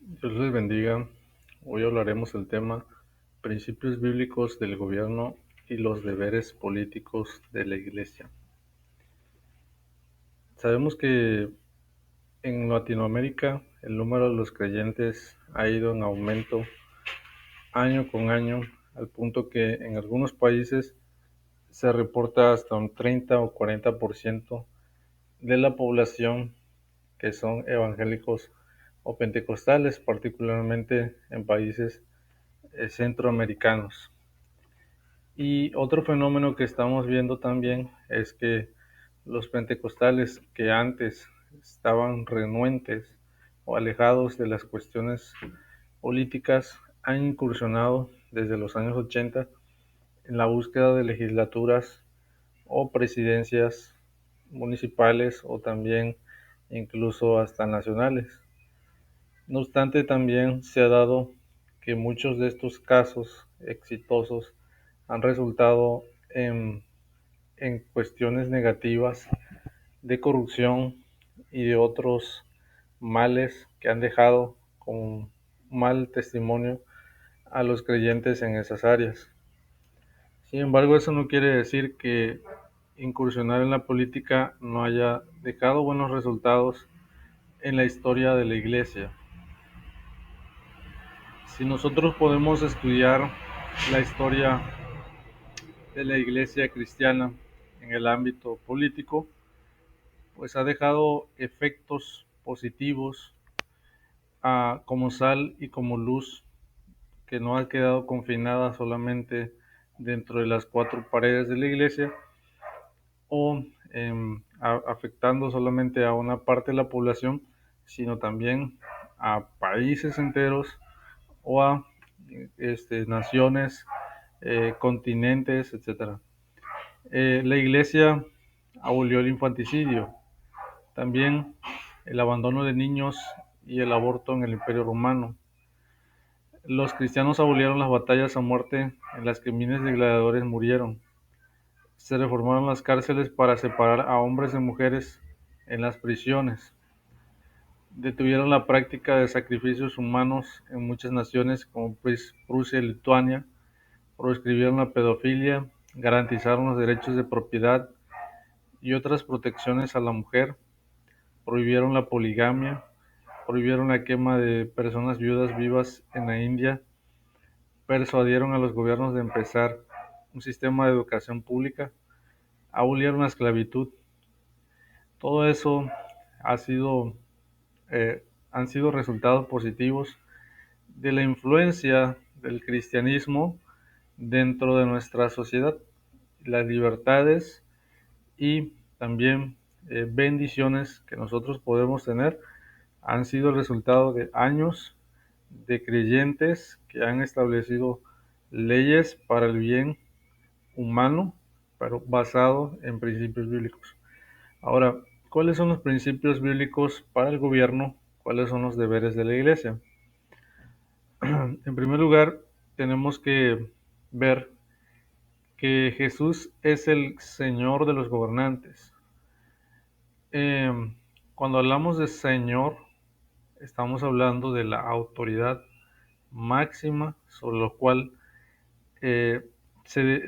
Dios les bendiga. Hoy hablaremos del tema principios bíblicos del gobierno y los deberes políticos de la Iglesia. Sabemos que en Latinoamérica el número de los creyentes ha ido en aumento año con año, al punto que en algunos países se reporta hasta un 30 o 40% de la población que son evangélicos o pentecostales, particularmente en países centroamericanos. Y otro fenómeno que estamos viendo también es que los pentecostales que antes estaban renuentes o alejados de las cuestiones políticas han incursionado desde los años 80 en la búsqueda de legislaturas o presidencias municipales o también incluso hasta nacionales. No obstante, también se ha dado que muchos de estos casos exitosos han resultado en cuestiones negativas de corrupción y de otros males que han dejado con mal testimonio a los creyentes en esas áreas. Sin embargo, eso no quiere decir que incursionar en la política no haya dejado buenos resultados en la historia de la iglesia. Si nosotros podemos estudiar la historia de la iglesia cristiana en el ámbito político, pues ha dejado efectos positivos como sal y como luz, que no ha quedado confinada solamente dentro de las cuatro paredes de la iglesia o afectando solamente a una parte de la población, sino también a países enteros o a naciones, continentes, etcétera. La iglesia abolió el infanticidio, también el abandono de niños y el aborto en el Imperio Romano. Los cristianos abolieron las batallas a muerte en las que miles de gladiadores murieron. Se reformaron las cárceles para separar a hombres de mujeres en las prisiones. Detuvieron la práctica de sacrificios humanos en muchas naciones como pues Prusia y Lituania. Proscribieron la pedofilia, garantizaron los derechos de propiedad y otras protecciones a la mujer, prohibieron la poligamia, prohibieron la quema de personas viudas vivas en la India, persuadieron a los gobiernos de empezar un sistema de educación pública, abolieron la esclavitud. Todo eso ha sido, han sido resultados positivos de la influencia del cristianismo dentro de nuestra sociedad, las libertades y también bendiciones que nosotros podemos tener han sido el resultado de años de creyentes que han establecido leyes para el bien humano, pero basado en principios bíblicos. Ahora, ¿cuáles son los principios bíblicos para el gobierno? ¿Cuáles son los deberes de la iglesia? En primer lugar, tenemos que ver que Jesús es el Señor de los gobernantes. Cuando hablamos de Señor, estamos hablando de la autoridad máxima sobre lo cual eh,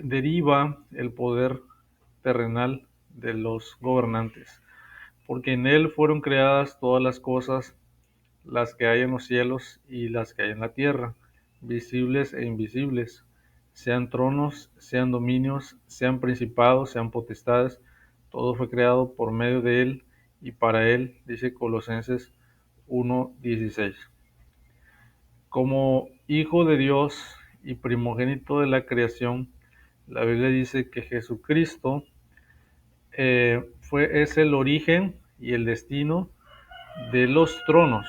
deriva el poder terrenal de los gobernantes, porque en Él fueron creadas todas las cosas, las que hay en los cielos y las que hay en la tierra, visibles e invisibles, sean tronos, sean dominios, sean principados, sean potestades, todo fue creado por medio de Él y para Él, dice Colosenses 1:16. Como hijo de Dios y primogénito de la creación, la Biblia dice que Jesucristo es el origen y el destino de los tronos,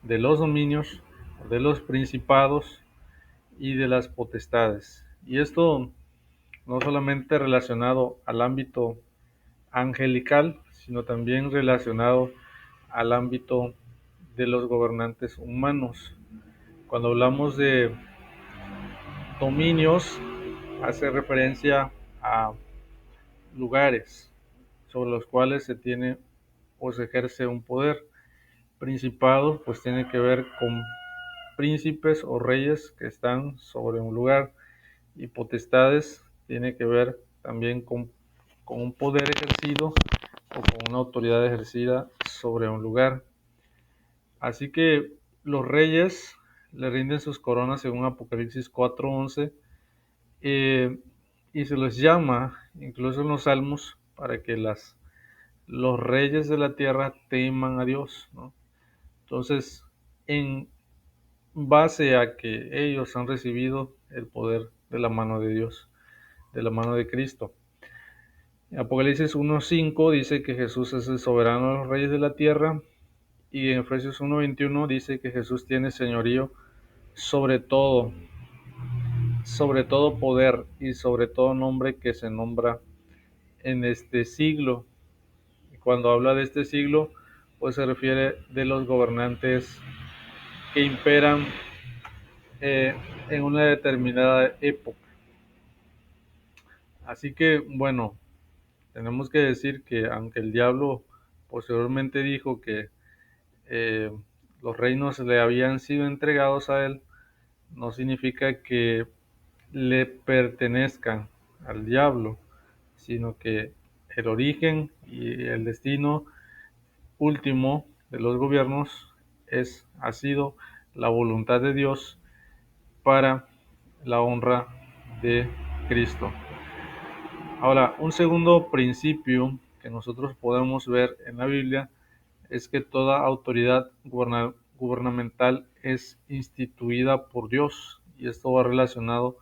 de los dominios, de los principados y de las potestades. Y esto no solamente relacionado al ámbito angelical, sino también relacionado al ámbito de los gobernantes humanos. Cuando hablamos de dominios, hace referencia a lugares sobre los cuales se tiene o se ejerce un poder. Principados pues tiene que ver con príncipes o reyes que están sobre un lugar, y potestades tiene que ver también con un poder ejercido o con una autoridad ejercida sobre un lugar. Así que los reyes le rinden sus coronas según Apocalipsis 4:11, eh, y se les llama incluso en los salmos para que los reyes de la tierra teman a Dios, ¿no? Entonces, en base a que ellos han recibido el poder de la mano de Dios, de la mano de Cristo. Apocalipsis 1:5 dice que Jesús es el soberano de los reyes de la tierra, y en Efesios 1:21 dice que Jesús tiene señorío sobre todo poder y sobre todo nombre que se nombra en este siglo. Y cuando habla de este siglo, pues se refiere de los gobernantes que imperan eh, en una determinada época. Así que, bueno, tenemos que decir que aunque el diablo posteriormente dijo que eh, los reinos le habían sido entregados a él, no significa que le pertenezcan al diablo, sino que el origen y el destino último de los gobiernos ha sido la voluntad de Dios para la honra de Cristo. Ahora, un segundo principio que nosotros podemos ver en la Biblia es que toda autoridad gubernamental es instituida por Dios, y esto va relacionado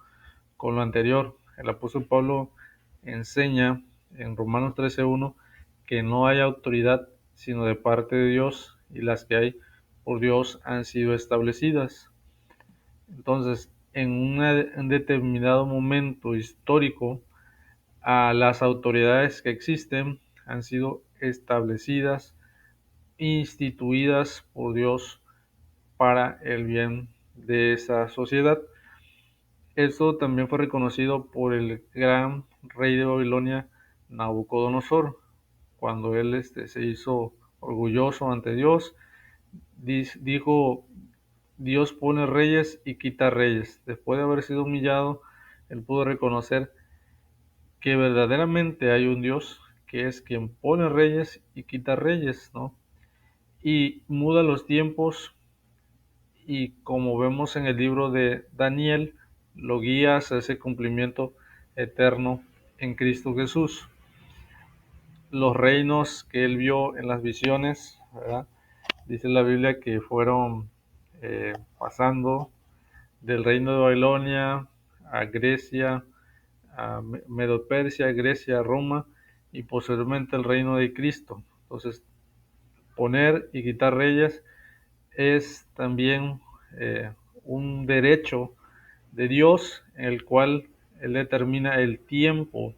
con lo anterior. El apóstol Pablo enseña en Romanos 13:1 que no hay autoridad sino de parte de Dios, y las que hay por Dios han sido establecidas. Entonces, en un determinado momento histórico, las autoridades que existen han sido establecidas, instituidas por Dios para el bien de esa sociedad. Esto también fue reconocido por el gran rey de Babilonia, Nabucodonosor, cuando él se hizo orgulloso ante Dios. Dijo: Dios pone reyes y quita reyes. Después de haber sido humillado, él pudo reconocer que verdaderamente hay un Dios que es quien pone reyes y quita reyes, ¿no? Y muda los tiempos, y como vemos en el libro de Daniel, lo guía hacia ese cumplimiento eterno en Cristo Jesús. Los reinos que él vio en las visiones, ¿verdad? Dice la Biblia que fueron pasando del reino de Babilonia a Grecia, a Medo-Persia, Grecia, Roma, y posteriormente el reino de Cristo. Entonces, poner y quitar reyes es también un derecho de Dios, en el cual Él determina el tiempo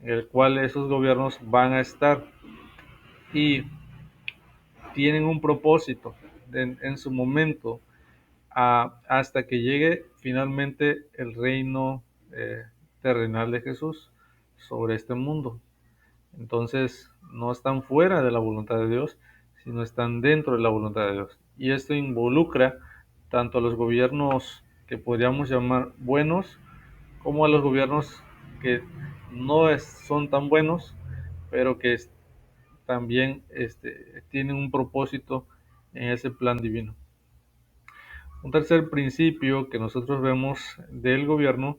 en el cual esos gobiernos van a estar, y tienen un propósito en su momento, hasta que llegue finalmente el reino terrenal de Jesús sobre este mundo. Entonces, no están fuera de la voluntad de Dios, sino están dentro de la voluntad de Dios. Y esto involucra tanto a los gobiernos que podríamos llamar buenos, como a los gobiernos que no son tan buenos, pero que también tienen un propósito en ese plan divino. Un tercer principio que nosotros vemos del gobierno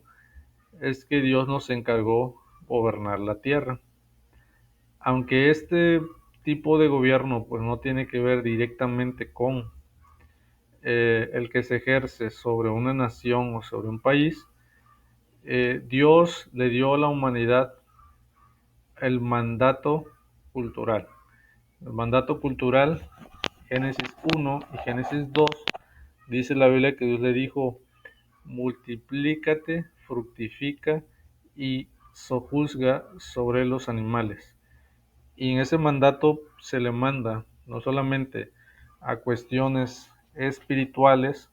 es que Dios nos encargó gobernar la tierra. Aunque este tipo de gobierno pues no tiene que ver directamente con el que se ejerce sobre una nación o sobre un país, Dios le dio a la humanidad el mandato cultural. El mandato cultural, Génesis 1 y Génesis 2, dice la Biblia que Dios le dijo: multiplícate, fructifica y sojuzga sobre los animales. Y en ese mandato se le manda no solamente a cuestiones espirituales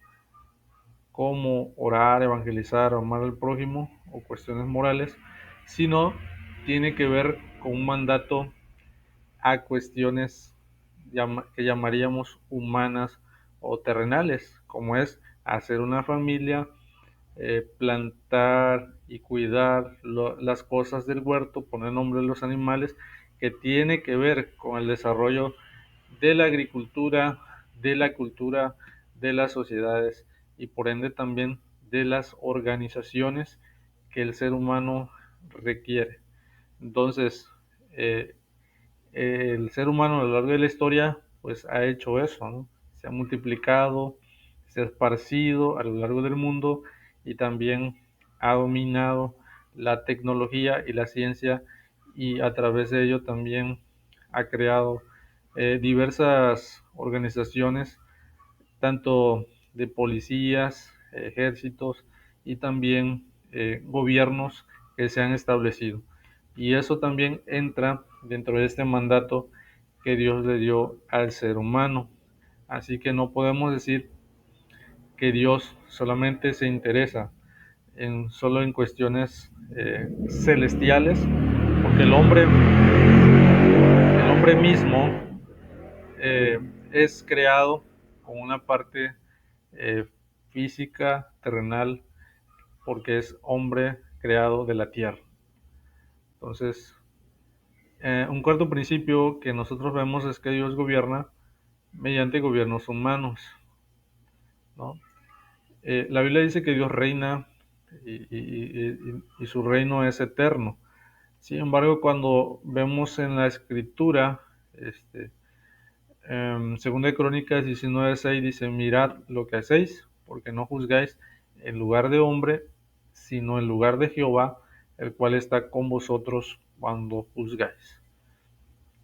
como orar, evangelizar, amar al prójimo, o cuestiones morales, sino tiene que ver con un mandato a cuestiones que llamaríamos humanas o terrenales, como es hacer una familia, plantar y cuidar las cosas del huerto, poner nombre a los animales, que tiene que ver con el desarrollo de la agricultura, de la cultura, de las sociedades y por ende también de las organizaciones que el ser humano requiere. Entonces, eh, el ser humano a lo largo de la historia pues ha hecho eso, ¿no? Se ha multiplicado, se ha esparcido a lo largo del mundo y también ha dominado la tecnología y la ciencia y a través de ello también ha creado diversas organizaciones, tanto de policías, ejércitos y también gobiernos que se han establecido. Y eso también entra dentro de este mandato que Dios le dio al ser humano. Así que no podemos decir que Dios solamente se interesa solo en cuestiones celestiales, porque el hombre mismo eh, es creado con una parte eh, física, terrenal, porque es hombre creado de la tierra. Entonces, un cuarto principio que nosotros vemos es que Dios gobierna mediante gobiernos humanos, ¿no? La Biblia dice que Dios reina y su reino es eterno. Sin embargo, cuando vemos en la escritura, segunda de Crónicas 19:6 dice, mirad lo que hacéis, porque no juzgáis en lugar de hombre, sino en lugar de Jehová, el cual está con vosotros cuando juzgáis.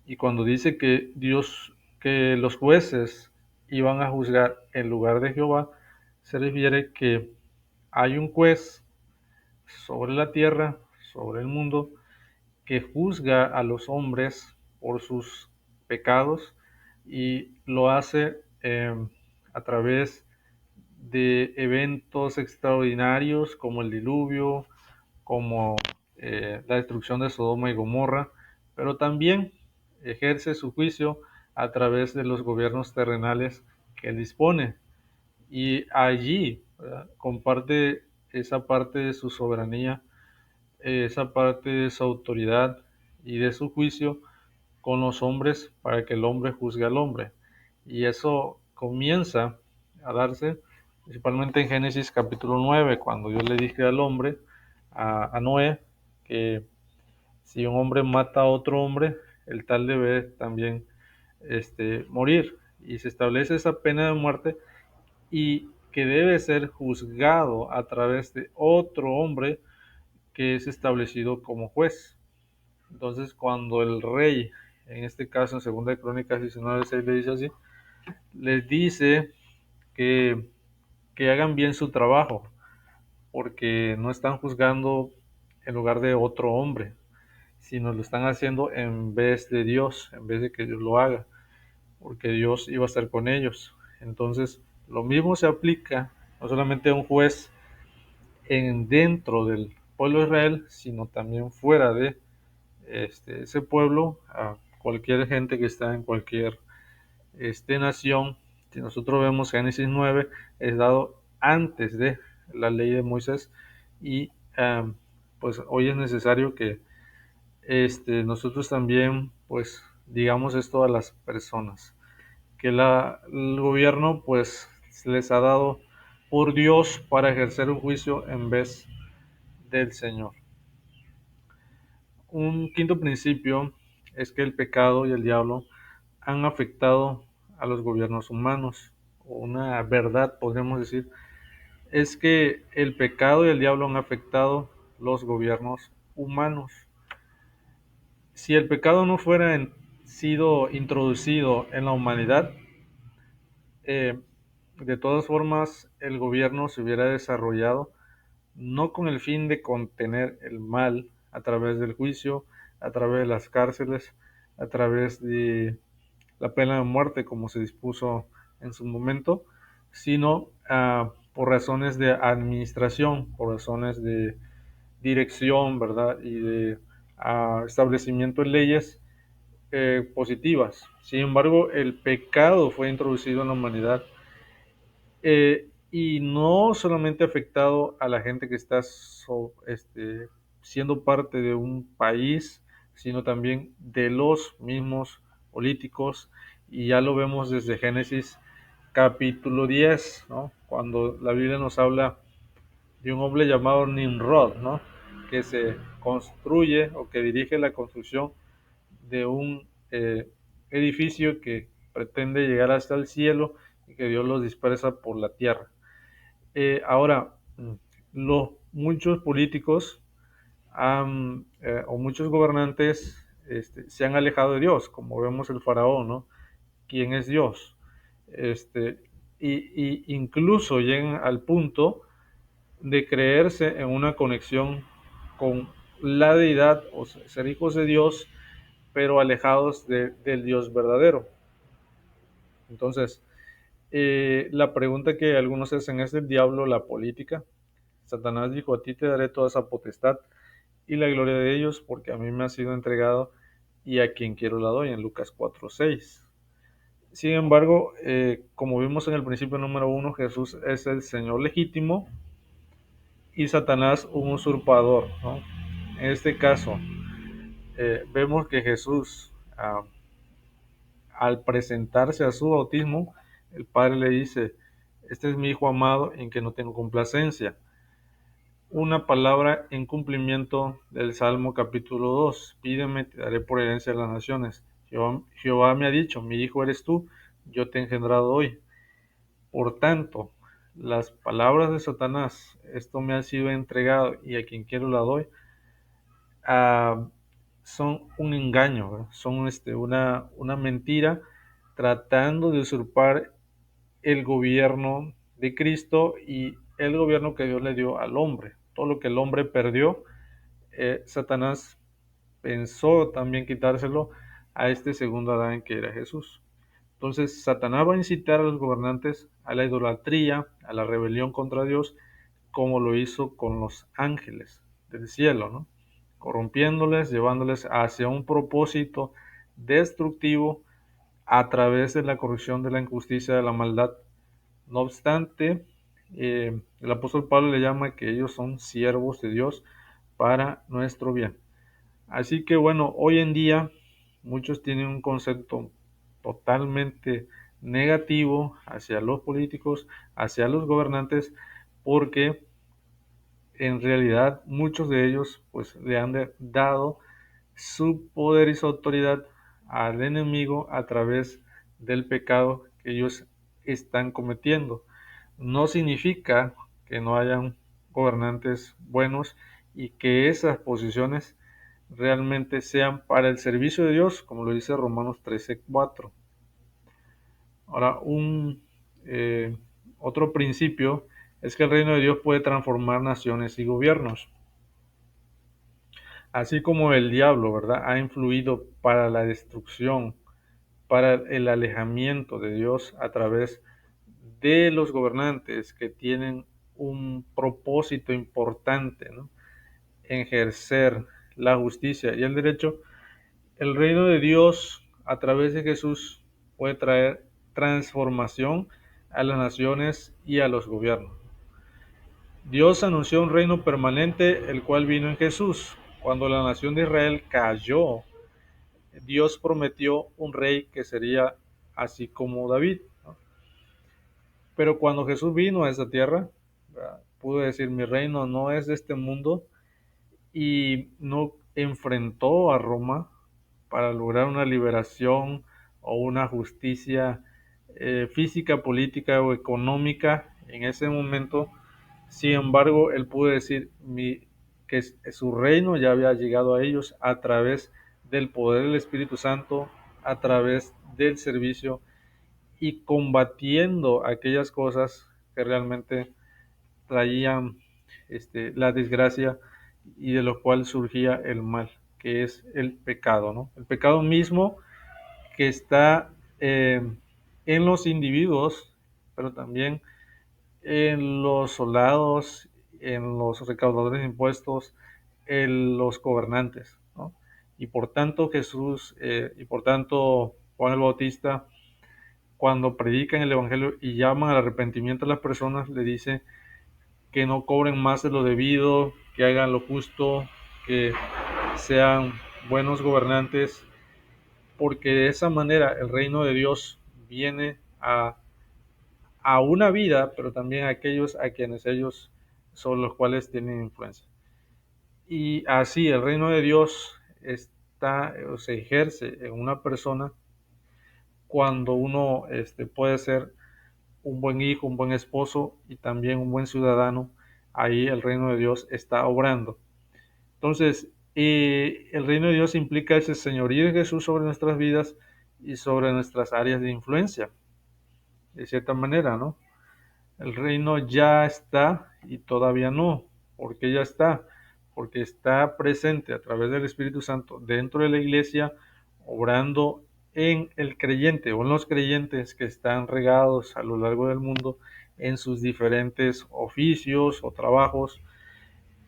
Y cuando dice que que los jueces iban a juzgar en lugar de Jehová, se refiere que hay un juez sobre la tierra, sobre el mundo, que juzga a los hombres por sus pecados y lo hace a través de eventos extraordinarios como el diluvio, como la destrucción de Sodoma y Gomorra, pero también ejerce su juicio a través de los gobiernos terrenales que él dispone. Y allí, ¿verdad?, comparte esa parte de su soberanía, esa parte de su autoridad y de su juicio con los hombres para que el hombre juzgue al hombre. Y eso comienza a darse principalmente en Génesis capítulo 9, cuando Dios le dice al hombre, a Noé, que si un hombre mata a otro hombre, el tal debe también morir. Y se establece esa pena de muerte y que debe ser juzgado a través de otro hombre que es establecido como juez. Entonces, cuando el rey, en este caso en 2 Crónicas 19:6 le dice así, les dice que, que hagan bien su trabajo, porque no están juzgando en lugar de otro hombre, sino lo están haciendo en vez de Dios, en vez de que Dios lo haga, porque Dios iba a estar con ellos. Entonces, lo mismo se aplica no solamente a un juez dentro del pueblo de Israel, sino también fuera de ese pueblo, a cualquier gente que está en cualquier nación. Si nosotros vemos Génesis 9, es dado antes de la ley de Moisés y pues hoy es necesario que nosotros también pues digamos esto a las personas, que el gobierno pues se les ha dado por Dios para ejercer un juicio en vez del Señor. Un quinto principio es que el pecado y el diablo han afectado a los gobiernos humanos. Una verdad, podríamos decir, es que el pecado y el diablo han afectado los gobiernos humanos. Si el pecado no fuera sido introducido en la humanidad, eh, de todas formas el gobierno se hubiera desarrollado no con el fin de contener el mal a través del juicio, a través de las cárceles, a través de la pena de muerte como se dispuso en su momento, sino por razones de administración, por razones de dirección, ¿verdad? Y de establecimiento de leyes positivas, Sin embargo, el pecado fue introducido en la humanidad, y no solamente ha afectado a la gente que está siendo parte de un país, sino también de los mismos políticos, y ya lo vemos desde Génesis capítulo 10, ¿no? Cuando la Biblia nos habla de un hombre llamado Nimrod, ¿no? Que se construye o que dirige la construcción de un edificio que pretende llegar hasta el cielo y que Dios los dispersa por la tierra. Ahora, muchos políticos o muchos gobernantes se han alejado de Dios, como vemos el faraón, ¿no? ¿Quién es Dios? Este, y incluso llegan al punto de creerse en una conexión con la deidad o ser hijos de Dios, pero alejados del Dios verdadero. Entonces, la pregunta que algunos hacen es: ¿el diablo la política? Satanás dijo: a ti te daré toda esa potestad y la gloria de ellos, porque a mí me ha sido entregado y a quien quiero la doy, en Lucas 4:6. Sin embargo, como vimos en el principio número 1, Jesús es el Señor legítimo y Satanás un usurpador, ¿no? En este caso, vemos que Jesús, al presentarse a su bautismo, el Padre le dice: este es mi Hijo amado en que no tengo complacencia. Una palabra en cumplimiento del Salmo capítulo 2: pídeme, te daré por herencia a las naciones. Jehová me ha dicho: mi hijo eres tú, yo te he engendrado hoy. Por tanto, las palabras de Satanás: esto me ha sido entregado y a quien quiero la doy, ah, son un engaño, ¿verdad? Son una mentira, tratando de usurpar el gobierno de Cristo y el gobierno que Dios le dio al hombre. Todo lo que el hombre perdió, Satanás pensó también quitárselo a este segundo Adán, que era Jesús. Entonces, Satanás va a incitar a los gobernantes a la idolatría, a la rebelión contra Dios, como lo hizo con los ángeles del cielo, ¿no? Corrompiéndoles, llevándoles hacia un propósito destructivo a través de la corrupción, de la injusticia, de la maldad. No obstante, el apóstol Pablo le llama que ellos son siervos de Dios para nuestro bien. Así que bueno, hoy en día muchos tienen un concepto totalmente negativo hacia los políticos, hacia los gobernantes, porque en realidad muchos de ellos pues le han dado su poder y su autoridad al enemigo a través del pecado que ellos están cometiendo. No significa que no hayan gobernantes buenos y que esas posiciones realmente sean para el servicio de Dios, como lo dice Romanos 13:4. Ahora, otro principio es que el reino de Dios puede transformar naciones y gobiernos. Así como el diablo, ¿verdad?, ha influido para la destrucción, para el alejamiento de Dios a través de los gobernantes que tienen un propósito importante, ¿no?, en ejercer la justicia y el derecho. El reino de Dios a través de Jesús puede traer transformación a las naciones y a los gobiernos. Dios anunció un reino permanente, el cual vino en Jesús. Cuando la nación de Israel cayó, Dios prometió un rey que sería así como David, ¿no? Pero cuando Jesús vino a esta tierra, pudo decir: mi reino no es de este mundo, y no enfrentó a Roma para lograr una liberación o una justicia física, política o económica en ese momento. Sin embargo, él pudo decir que su reino ya había llegado a ellos a través del poder del Espíritu Santo, a través del servicio y combatiendo aquellas cosas que realmente traían la desgracia y de lo cual surgía el mal, que es el pecado, ¿no? El pecado mismo que está en los individuos, pero también en los soldados, en los recaudadores de impuestos, en los gobernantes, ¿no? Y por tanto Juan el Bautista, cuando predican el Evangelio y llaman al arrepentimiento a las personas, le dice que no cobren más de lo debido, que hagan lo justo, que sean buenos gobernantes, porque de esa manera el reino de Dios viene a una vida, pero también a aquellos a quienes ellos son los cuales tienen influencia. Y así el reino de Dios está o se ejerce en una persona cuando uno puede ser un buen hijo, un buen esposo y también un buen ciudadano. Ahí el reino de Dios está obrando. Entonces, el reino de Dios implica ese señorío de Jesús sobre nuestras vidas y sobre nuestras áreas de influencia, de cierta manera, ¿no? El reino ya está y todavía no. ¿Por qué ya está? Porque está presente a través del Espíritu Santo dentro de la iglesia, obrando en el creyente o en los creyentes que están regados a lo largo del mundo en sus diferentes oficios o trabajos,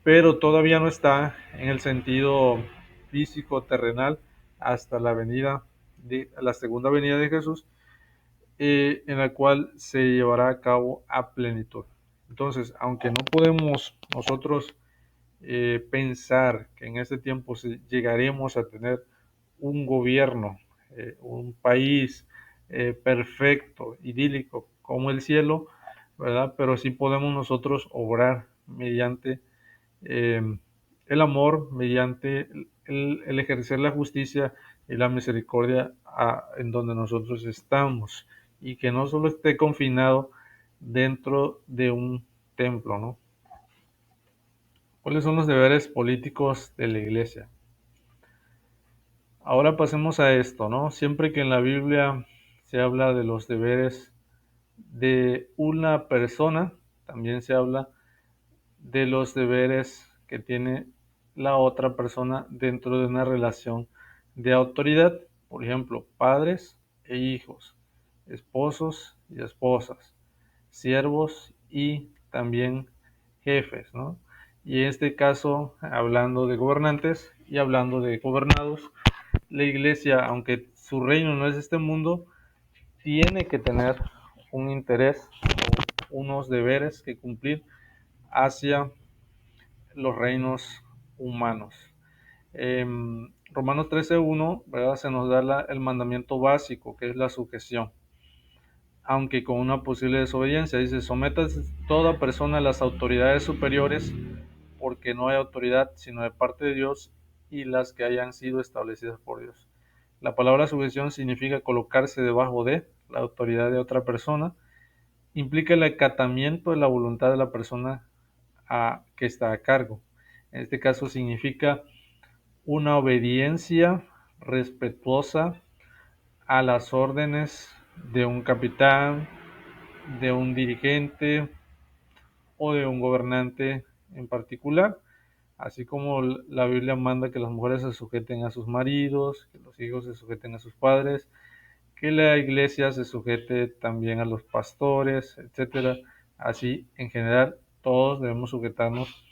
pero todavía no está en el sentido físico terrenal hasta la segunda venida de Jesús, en la cual se llevará a cabo a plenitud. Entonces, aunque no podemos nosotros pensar que en este tiempo llegaremos a tener un gobierno, un país perfecto, idílico como el cielo, ¿verdad? Pero sí podemos nosotros obrar mediante eh, el amor, mediante el ejercer la justicia y la misericordia en donde nosotros estamos, y que no solo esté confinado dentro de un templo, ¿no? ¿Cuáles son los deberes políticos de la iglesia? Ahora pasemos a esto, ¿no? Siempre que en la Biblia se habla de los deberes de una persona, también se habla de los deberes que tiene la otra persona dentro de una relación de autoridad. Por ejemplo, padres e hijos, esposos y esposas, siervos y también jefes, ¿no? Y en este caso, hablando de gobernantes y hablando de gobernados, la iglesia, aunque su reino no es este mundo, tiene que tener un interés, unos deberes que cumplir hacia los reinos humanos. Romanos 13:1, ¿verdad? Se nos da el mandamiento básico, que es la sujeción, aunque con una posible desobediencia. Dice, sometas toda persona a las autoridades superiores, porque no hay autoridad sino de parte de Dios y las que hayan sido establecidas por Dios. La palabra sujeción significa colocarse debajo de la autoridad de otra persona, implica el acatamiento de la voluntad de la persona que está a cargo. En este caso significa una obediencia respetuosa a las órdenes de un capitán, de un dirigente o de un gobernante en particular, así como la Biblia manda que las mujeres se sujeten a sus maridos, que los hijos se sujeten a sus padres, que la iglesia se sujete también a los pastores, etcétera. Así, en general, todos debemos sujetarnos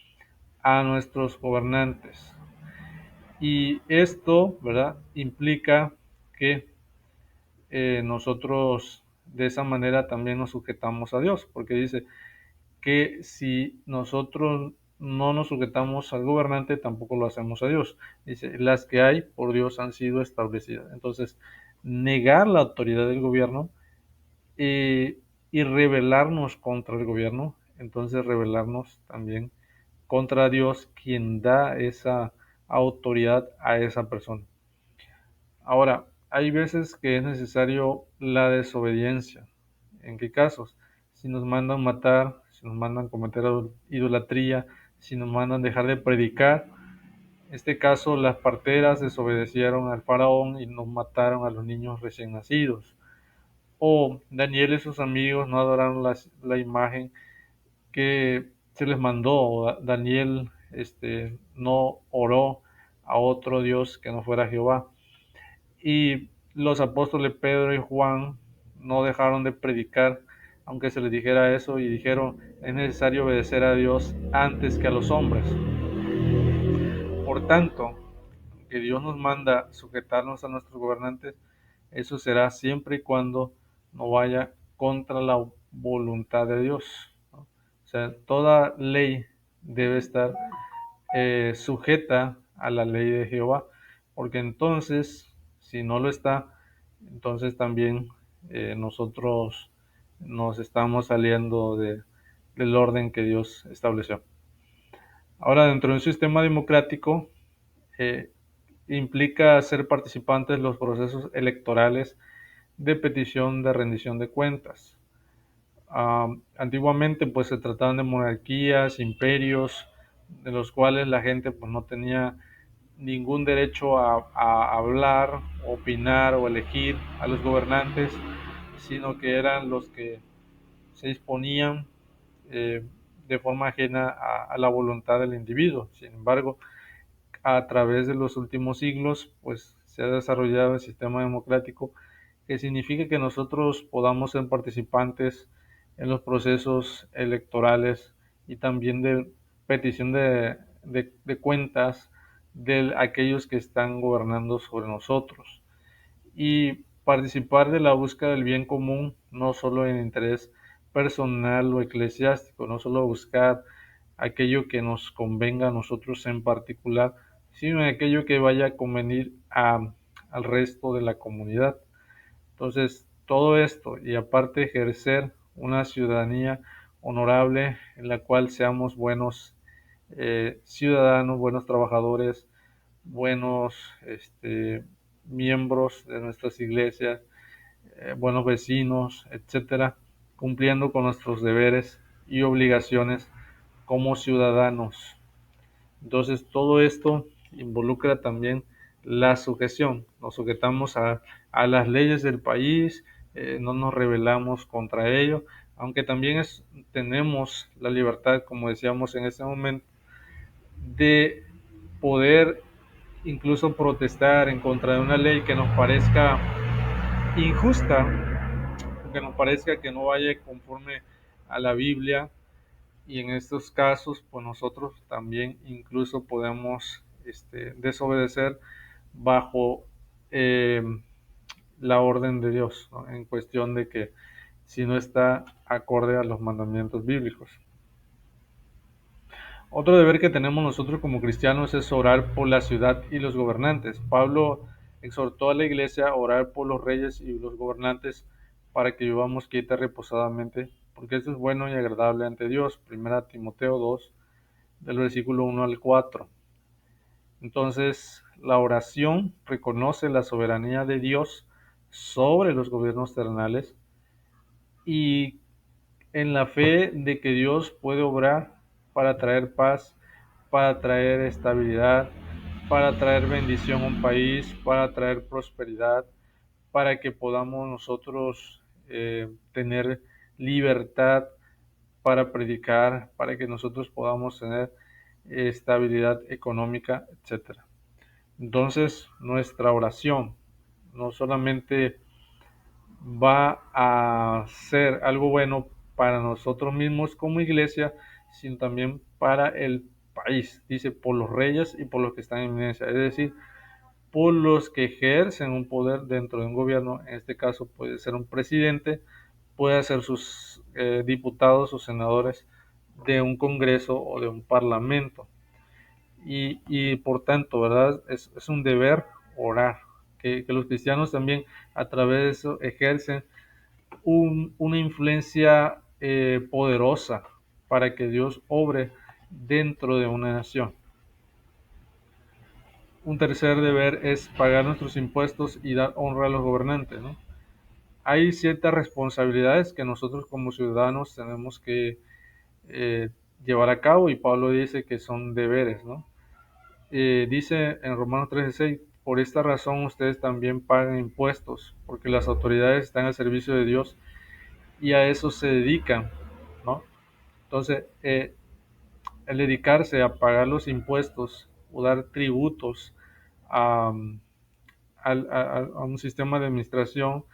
a nuestros gobernantes. Y esto, ¿verdad?, implica que nosotros de esa manera también nos sujetamos a Dios, porque dice que si nosotros no nos sujetamos al gobernante, tampoco lo hacemos a Dios. Dice, las que hay por Dios han sido establecidas. Entonces, negar la autoridad del gobierno y rebelarnos contra el gobierno, entonces rebelarnos también contra Dios, quien da esa autoridad a esa persona. Ahora, hay veces que es necesario la desobediencia. ¿En qué casos? Si nos mandan matar, si nos mandan cometer idolatría, si nos mandan dejar de predicar. En este caso, las parteras desobedecieron al faraón y nos mataron a los niños recién nacidos. O Daniel y sus amigos no adoraron la imagen que se les mandó. O Daniel no oró a otro Dios que no fuera Jehová. Y los apóstoles Pedro y Juan no dejaron de predicar, aunque se les dijera eso, y dijeron, es necesario obedecer a Dios antes que a los hombres. Por tanto, que Dios nos manda sujetarnos a nuestros gobernantes, Eso será siempre y cuando no vaya contra la voluntad de Dios, ¿no? O sea, toda ley debe estar sujeta a la ley de Jehová, porque entonces, si no lo está, entonces también nosotros nos estamos saliendo del orden que Dios estableció. Ahora, dentro de un sistema democrático, eh, implica ser participantes en los procesos electorales de petición de rendición de cuentas. Antiguamente pues se trataban de monarquías, imperios, de los cuales la gente pues no tenía ningún derecho a hablar, opinar o elegir a los gobernantes, sino que eran los que se disponían eh, de forma ajena a la voluntad del individuo. Sin embargo, a través de los últimos siglos, pues se ha desarrollado el sistema democrático, que significa que nosotros podamos ser participantes en los procesos electorales y también de petición de cuentas de aquellos que están gobernando sobre nosotros. Y participar de la búsqueda del bien común, no solo en interés personal o eclesiástico, no solo buscar aquello que nos convenga a nosotros en particular, sino en aquello que vaya a convenir al resto de la comunidad. Entonces, todo esto y aparte ejercer una ciudadanía honorable en la cual seamos buenos ciudadanos, buenos trabajadores, buenos miembros de nuestras iglesias, buenos vecinos, etcétera, cumpliendo con nuestros deberes y obligaciones como ciudadanos. Entonces, todo esto involucra también la sujeción. Nos sujetamos a las leyes del país, no nos rebelamos contra ello, aunque también tenemos la libertad, como decíamos en este momento, de poder incluso protestar en contra de una ley que nos parezca injusta, que nos parezca que no vaya conforme a la Biblia, y en estos casos pues nosotros también incluso podemos desobedecer bajo eh, la orden de Dios, ¿no? En cuestión de que si no está acorde a los mandamientos bíblicos. Otro deber que tenemos nosotros como cristianos es orar por la ciudad y los gobernantes. Pablo exhortó a la iglesia a orar por los reyes y los gobernantes para que vivamos quieta y reposadamente, porque eso es bueno y agradable ante Dios. Primera Timoteo 2, del versículo 1 al 4. Entonces, la oración reconoce la soberanía de Dios sobre los gobiernos terrenales y en la fe de que Dios puede obrar para traer paz, para traer estabilidad, para traer bendición a un país, para traer prosperidad, para que podamos nosotros tener libertad para predicar, para que nosotros podamos tener estabilidad económica, etcétera. Entonces, nuestra oración no solamente va a ser algo bueno para nosotros mismos como iglesia, sino también para el país. Dice, por los reyes y por los que están en eminencia, es decir, por los que ejercen un poder dentro de un gobierno. En este caso puede ser un presidente, puede ser sus diputados o senadores de un congreso o de un parlamento. Y por tanto, ¿verdad? Es un deber orar, que los cristianos también a través de eso ejercen una influencia poderosa para que Dios obre dentro de una nación. Un tercer deber es pagar nuestros impuestos y dar honra a los gobernantes, ¿no? Hay ciertas responsabilidades que nosotros como ciudadanos tenemos que llevar a cabo y Pablo dice que son deberes, ¿no? Dice en Romanos 13:6, por esta razón ustedes también pagan impuestos, porque las autoridades están al servicio de Dios y a eso se dedican, ¿no? Entonces, el dedicarse a pagar los impuestos o dar tributos a, a un sistema de administración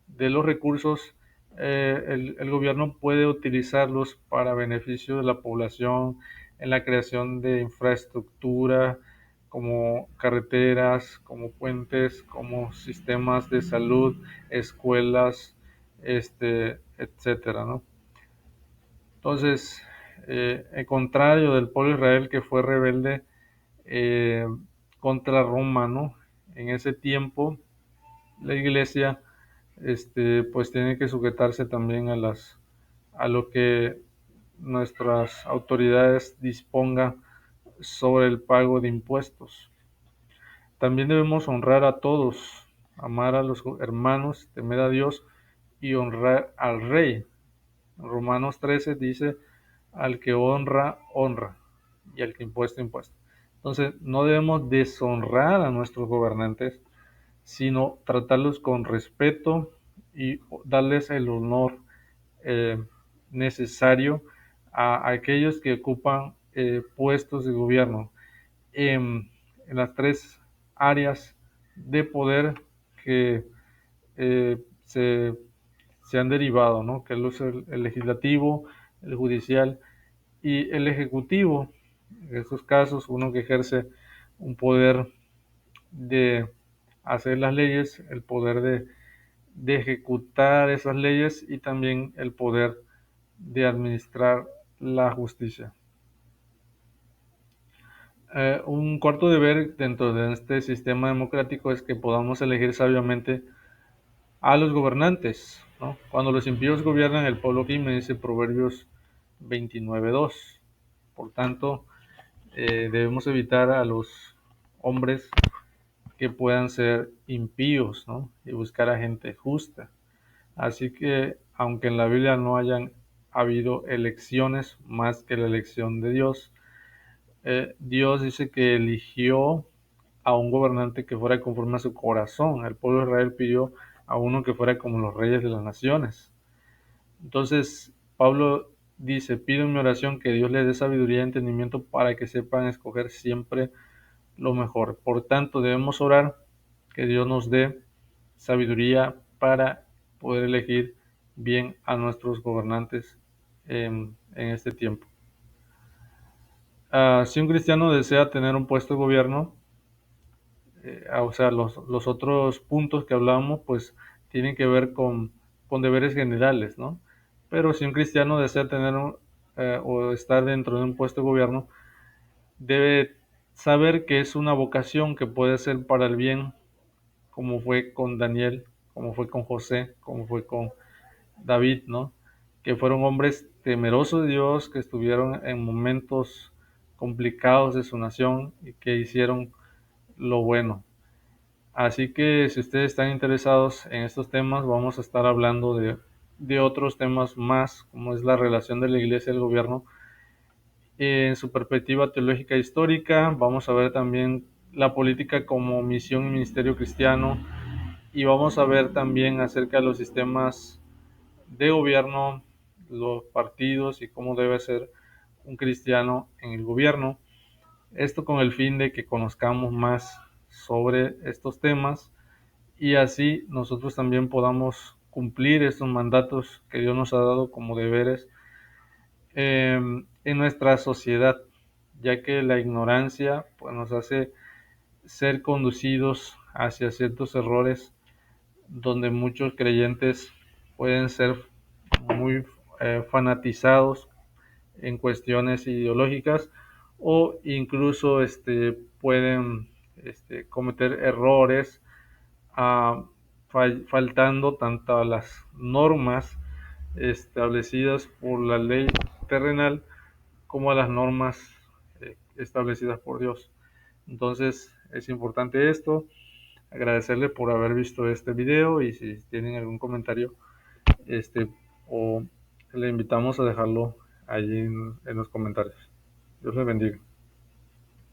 de los recursos, el gobierno puede utilizarlos para beneficio de la población en la creación de infraestructura, como carreteras, como puentes, como sistemas de salud, escuelas, etcétera, ¿no? Entonces, en contrario del pueblo de Israel que fue rebelde eh, contra Roma, ¿no? En ese tiempo, la iglesia, pues tiene que sujetarse también a lo que nuestras autoridades dispongan sobre el pago de impuestos. También debemos honrar a todos, amar a los hermanos, temer a Dios y honrar al rey. Romanos 13 dice, al que honra, honra, y al que impuesta, impuesta. Entonces, no debemos deshonrar a nuestros gobernantes, sino tratarlos con respeto y darles el honor eh, necesario a aquellos que ocupan puestos de gobierno en las tres áreas de poder que eh, se, se han derivado, ¿no? Que es el legislativo, el judicial y el ejecutivo. En estos casos, uno que ejerce un poder de hacer las leyes, el poder de ejecutar esas leyes y también el poder de administrar la justicia. Un cuarto deber dentro de este sistema democrático es que podamos elegir sabiamente a los gobernantes, ¿no? Cuando los impíos gobiernan, el pueblo gime, dice Proverbios 29:2. Por tanto, debemos evitar a los hombres que puedan ser impíos, ¿no? Y buscar a gente justa. Así que, aunque en la Biblia no hayan habido elecciones más que la elección de Dios, Dios dice que eligió a un gobernante que fuera conforme a su corazón. El pueblo de Israel pidió a uno que fuera como los reyes de las naciones. Entonces, Pablo dice, pido en mi oración que Dios les dé sabiduría y entendimiento para que sepan escoger siempre lo mejor. Por tanto, debemos orar que Dios nos dé sabiduría para poder elegir bien a nuestros gobernantes en este tiempo. Si un cristiano desea tener un puesto de gobierno, o sea, los otros puntos que hablábamos, pues tienen que ver con deberes generales, ¿no? Pero si un cristiano desea tener o estar dentro de un puesto de gobierno, debe saber que es una vocación que puede ser para el bien, como fue con Daniel, como fue con José, como fue con David, ¿no? Que fueron hombres temerosos de Dios, que estuvieron en momentos complicados de su nación y que hicieron lo bueno. Así que si ustedes están interesados en estos temas, vamos a estar hablando de otros temas más, como es la relación de la iglesia y el gobierno en su perspectiva teológica e histórica. Vamos a ver también la política como misión y ministerio cristiano y vamos a ver también acerca de los sistemas de gobierno, los partidos y cómo debe ser un cristiano en el gobierno. Esto con el fin de que conozcamos más sobre estos temas y así nosotros también podamos cumplir estos mandatos que Dios nos ha dado como deberes en nuestra sociedad, ya que la ignorancia pues, nos hace ser conducidos hacia ciertos errores donde muchos creyentes pueden ser muy fanatizados en cuestiones ideológicas o incluso pueden cometer errores faltando tanto a las normas establecidas por la ley terrenal como a las normas establecidas por Dios. Entonces es importante esto, agradecerle por haber visto este video y si tienen algún comentario este o le invitamos a dejarlo allí en los comentarios. Dios les bendiga.